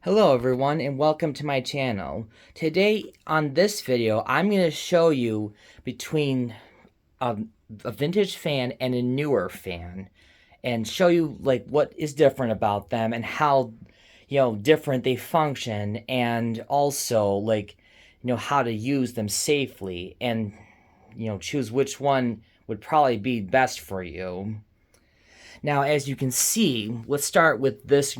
Hello everyone and welcome to my channel. Today on this video I'm going to show you between a, a vintage fan and a newer fan and show you like what is different about them and how different they function, and also how to use them safely and choose which one would probably be best for you. Now, as you can see, let's start with this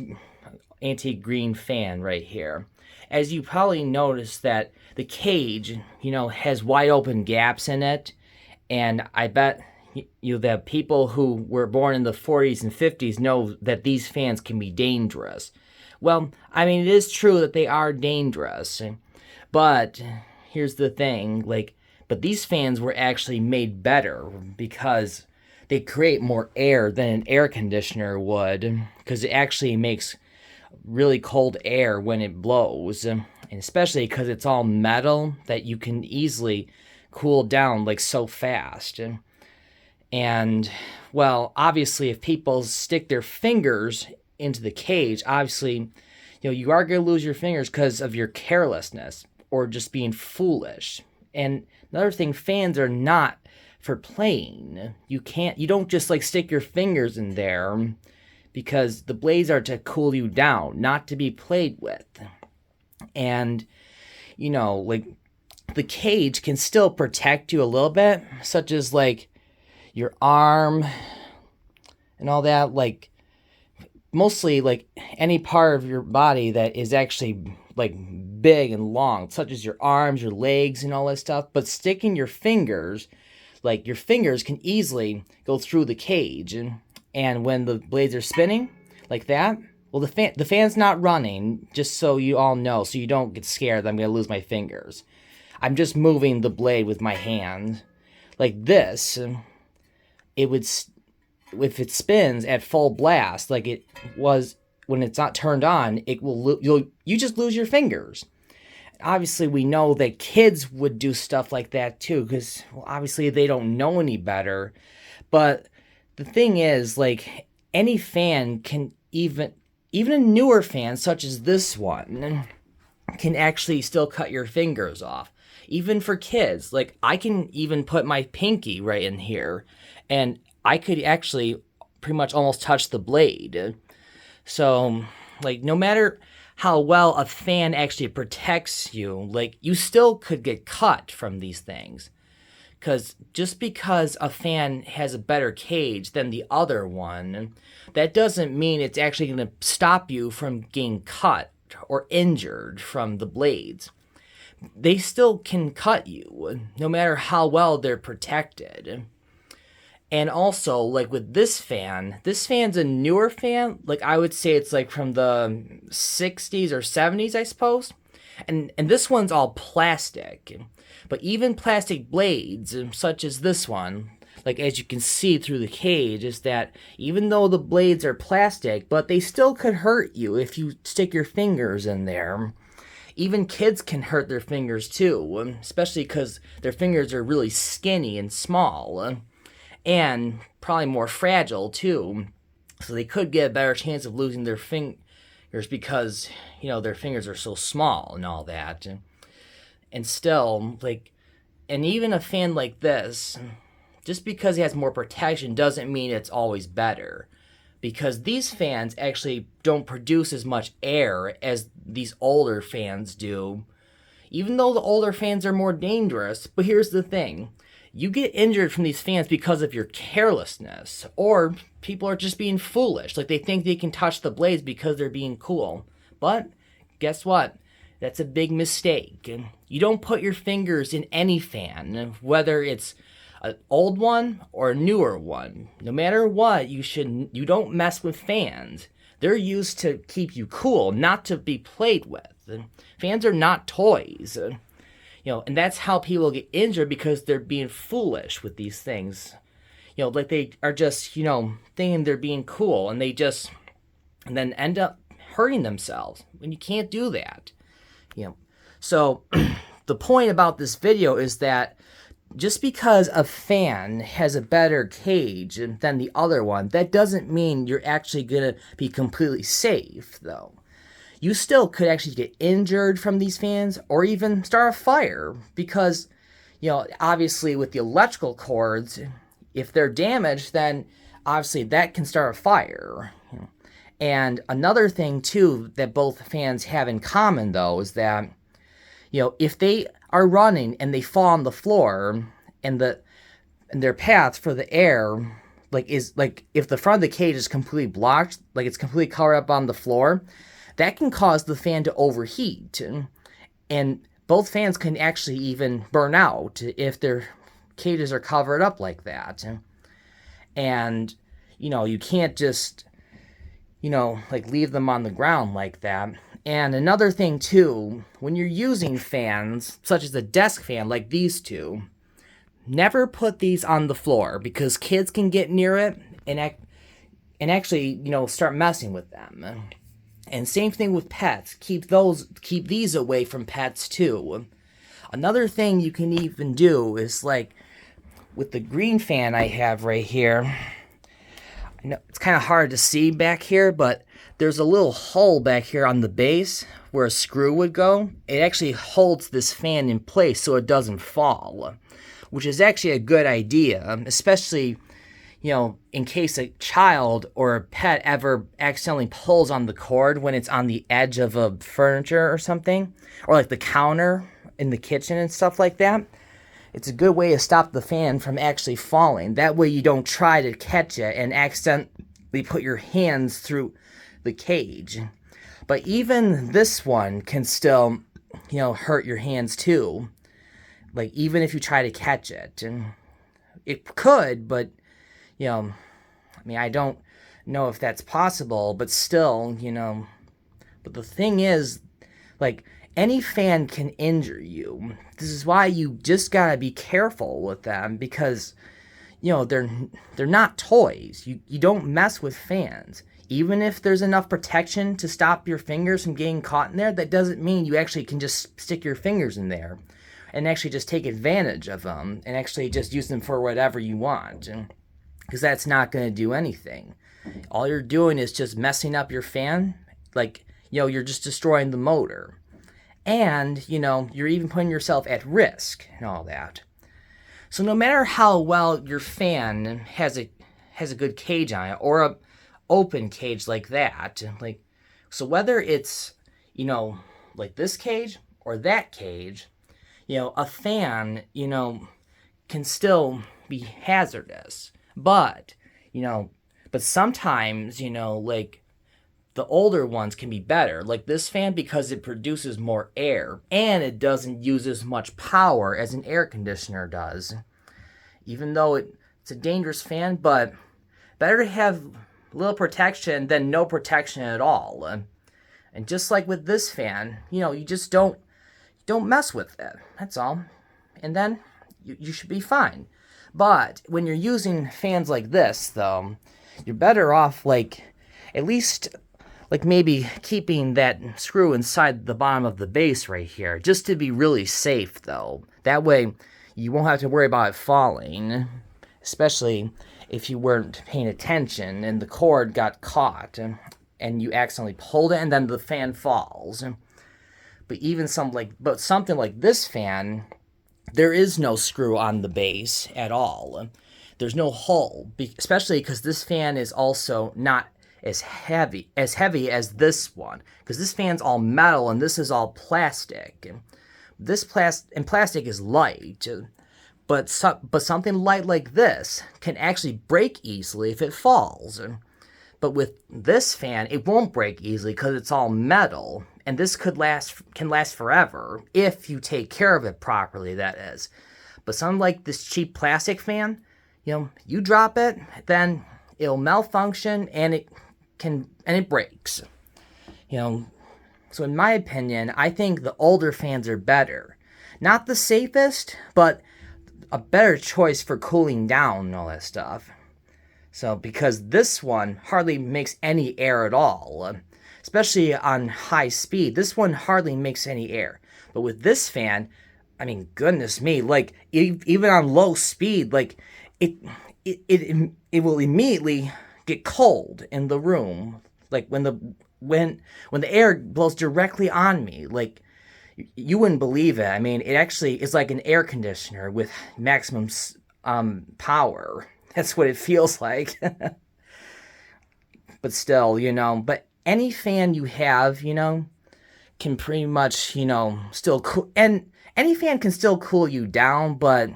anti-green fan right here. As you probably noticed that the cage, has wide open gaps in it, and I bet that people who were born in the 40s and 50s know that these fans can be dangerous. Well, I mean, it is true that they are dangerous, but here's the thing, but these fans were actually made better because they create more air than an air conditioner would, because it actually makes really cold air when it blows, and especially because it's all metal that you can easily cool down like so fast. And well, obviously if people stick their fingers into the cage, obviously you are going to lose your fingers because of your carelessness or just being foolish. And another thing, fans are not for playing. You don't just stick your fingers in there, because the blades are to cool you down, not to be played with. And, the cage can still protect you a little bit, such as your arm and all that, mostly any part of your body that is actually big and long, such as your arms, your legs, and all that stuff. But sticking your fingers, your fingers can easily go through the cage. And when the blades are spinning like that, well, the fan's not running, just so you all know, so you don't get scared that I'm going to lose my fingers. I'm just moving the blade with my hand. Like this, it would, if it spins at full blast, like it was when it's not turned on, you just lose your fingers. Obviously, we know that kids would do stuff like that too, because obviously they don't know any better. But the thing is, any fan can, even a newer fan such as this one, can actually still cut your fingers off. Even for kids, I can even put my pinky right in here, and I could actually pretty much almost touch the blade. So, no matter how well a fan actually protects you, you still could get cut from these things. Because just because a fan has a better cage than the other one, that doesn't mean it's actually going to stop you from getting cut or injured from the blades. They still can cut you, no matter how well they're protected. And also, with this fan's a newer fan. I would say it's from the 60s or 70s, I suppose. And this one's all plastic. But even plastic blades, such as this one, as you can see through the cage, is that even though the blades are plastic, but they still could hurt you if you stick your fingers in there. Even kids can hurt their fingers too, especially because their fingers are really skinny and small, and probably more fragile too. So they could get a better chance of losing their fingers because, their fingers are so small and all that. And still, and even a fan like this, just because it has more protection doesn't mean it's always better. Because these fans actually don't produce as much air as these older fans do. Even though the older fans are more dangerous, but here's the thing. You get injured from these fans because of your carelessness, or people are just being foolish. They think they can touch the blades because they're being cool. But guess what? That's a big mistake. You don't put your fingers in any fan, whether it's an old one or a newer one. No matter what, you don't mess with fans. They're used to keep you cool, not to be played with. Fans are not toys. And that's how people get injured, because they're being foolish with these things. They are just, thinking they're being cool, and and then end up hurting themselves when you can't do that. So the point about this video is that just because a fan has a better cage than the other one, that doesn't mean you're actually going to be completely safe, though. you still could actually get injured from these fans or even start a fire because, obviously with the electrical cords, if they're damaged, then obviously that can start a fire. And another thing too that both fans have in common though is that, if they are running and they fall on the floor and their path for the air is if the front of the cage is completely blocked, like it's completely covered up on the floor, that can cause the fan to overheat. And both fans can actually even burn out if their cages are covered up like that. And, you can't just, leave them on the ground like that. And another thing, too, when you're using fans, such as a desk fan like these two, never put these on the floor because kids can get near it and actually, start messing with them. And same thing with pets. Keep these away from pets, too. Another thing you can even do is with the green fan I have right here. I know it's kind of hard to see back here, but there's a little hole back here on the base where a screw would go. It actually holds this fan in place so it doesn't fall, which is actually a good idea, especially, in case a child or a pet ever accidentally pulls on the cord when it's on the edge of a furniture or something, or the counter in the kitchen and stuff like that. It's a good way to stop the fan from actually falling. That way you don't try to catch it and accidentally put your hands through the cage. But even this one can still, hurt your hands too. Even if you try to catch it. And it could, but, I don't know if that's possible, but still, But the thing is, any fan can injure you. This is why you just gotta be careful with them because, they're not toys. You don't mess with fans. Even if there's enough protection to stop your fingers from getting caught in there, that doesn't mean you actually can just stick your fingers in there and actually just take advantage of them and actually just use them for whatever you want. Because that's not going to do anything. All you're doing is just messing up your fan. You're just destroying the motor. And, you're even putting yourself at risk and all that. So no matter how well your fan has a good cage on it or a open cage like that, so whether it's, this cage or that cage, a fan, can still be hazardous. But sometimes, the older ones can be better, like this fan, because it produces more air and it doesn't use as much power as an air conditioner does. Even though it's a dangerous fan, but better to have little protection than no protection at all. And just like with this fan, you just don't mess with it. That's all. And then you should be fine. But when you're using fans like this, though, you're better off at least maybe keeping that screw inside the bottom of the base right here, just to be really safe, though. That way, you won't have to worry about it falling, especially if you weren't paying attention and the cord got caught and you accidentally pulled it and then the fan falls. But even something like this fan, there is no screw on the base at all. There's no hole, especially because this fan is also not as heavy as this one, because this fan's all metal and this is all plastic. Plastic is light, but something light like this can actually break easily if it falls. But with this fan, it won't break easily because it's all metal, and this can last forever if you take care of it properly. That is, but something like this cheap plastic fan, you drop it, then it'll malfunction and it breaks. So in my opinion, I think the older fans are better. Not the safest, but a better choice for cooling down and all that stuff. So because this one hardly makes any air at all, especially on high speed. This one hardly makes any air. But with this fan, goodness me, even on low speed, it will immediately get cold in the room. When the when the air blows directly on me, like you wouldn't believe it. I mean, it actually is like an air conditioner with maximum power. That's what it feels like. But still, but any fan you have, can pretty much, still cool. And any fan can still cool you down, but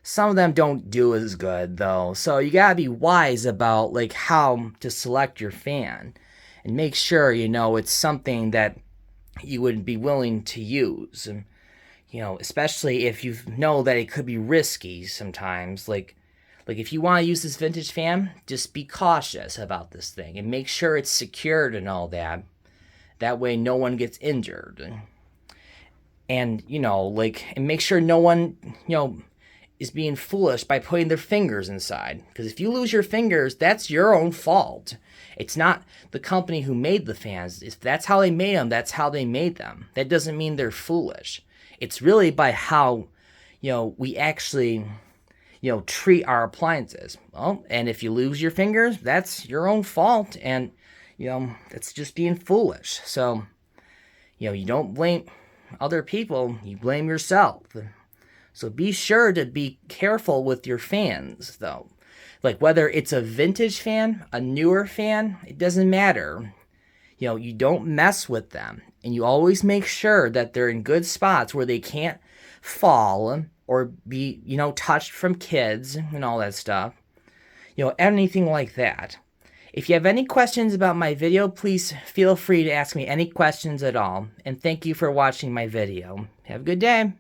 some of them don't do as good though. So you gotta be wise about like how to select your fan and make sure, it's something that you would be willing to use. And, especially if you know that it could be risky sometimes. Like if you want to use this vintage fan, just be cautious about this thing and make sure it's secured and all that. That way no one gets injured. And, and make sure no one, is being foolish by putting their fingers inside. Because if you lose your fingers, that's your own fault. It's not the company who made the fans. If that's how they made them, that's how they made them. That doesn't mean they're foolish. It's really by how, we actually, treat our appliances. Well, and if you lose your fingers, that's your own fault. And, that's just being foolish. So, you don't blame other people, you blame yourself. So be sure to be careful with your fans, though. Like whether it's a vintage fan, a newer fan, it doesn't matter. You don't mess with them. And you always make sure that they're in good spots where they can't fall or be, touched from kids and all that stuff. Anything like that. If you have any questions about my video, please feel free to ask me any questions at all. And thank you for watching my video. Have a good day.